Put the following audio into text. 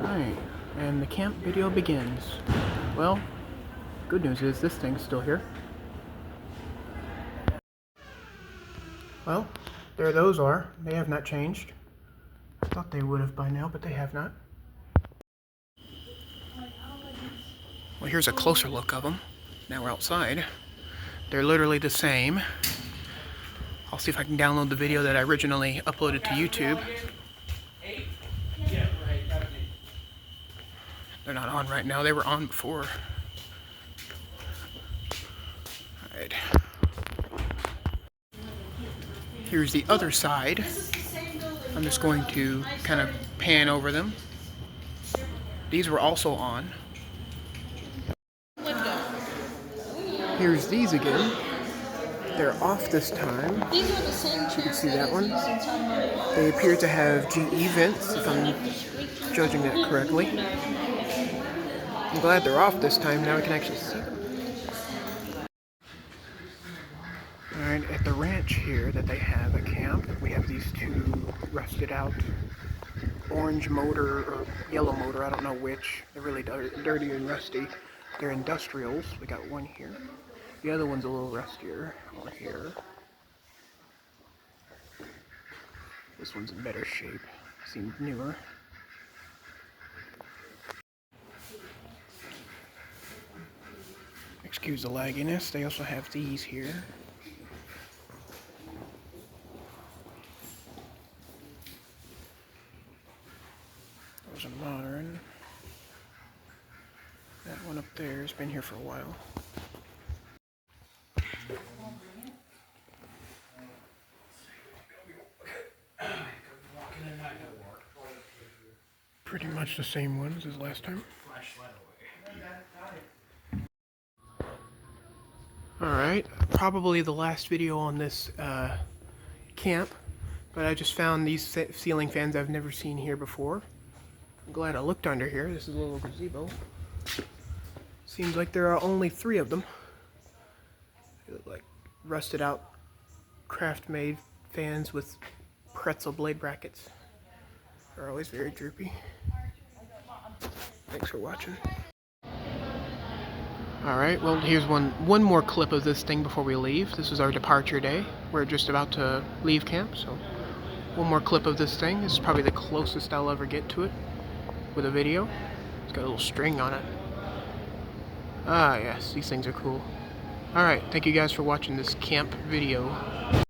Alright, and the camp video begins. Well, good news is this thing's still here. Well, there those are. They have not changed. I thought they would have by now, but they have not. Well, here's a closer look of them. Now we're outside. They're literally the same. I'll see if I can download the video that I originally uploaded to YouTube. They're not on right now. They were on before. Alright. Here's the other side. I'm just going to kind of pan over them. These were also on. Here's these again. They're off this time. These are the same chairs. You can see that one. They appear to have GE vents, if I'm judging that correctly. I'm glad they're off this time. Now I can actually see them. Alright, at the ranch here that they have at camp, we have these two rusted out orange motor or yellow motor, I don't know which. They're really dirty and rusty. They're industrials. We got one here. The other one's a little rustier on here. This one's in better shape. Seems newer. Excuse the lagginess. They also have these here. Those are modern. That one up there has been here for a while. Pretty much the same ones as last time. Alright, probably the last video on this camp, but I just found these ceiling fans I've never seen here before. I'm glad I looked under here. This is a little gazebo. Seems like there are only 3 of them. They look like rusted out craft-made fans with pretzel blade brackets. They're always very droopy. Thanks for watching. Alright, well here's one more clip of this thing before we leave. This is our departure day. We're just about to leave camp, so one more clip of this thing. This is probably the closest I'll ever get to it with a video. It's got a little string on it. Ah yes, these things are cool. Alright, thank you guys for watching this camp video.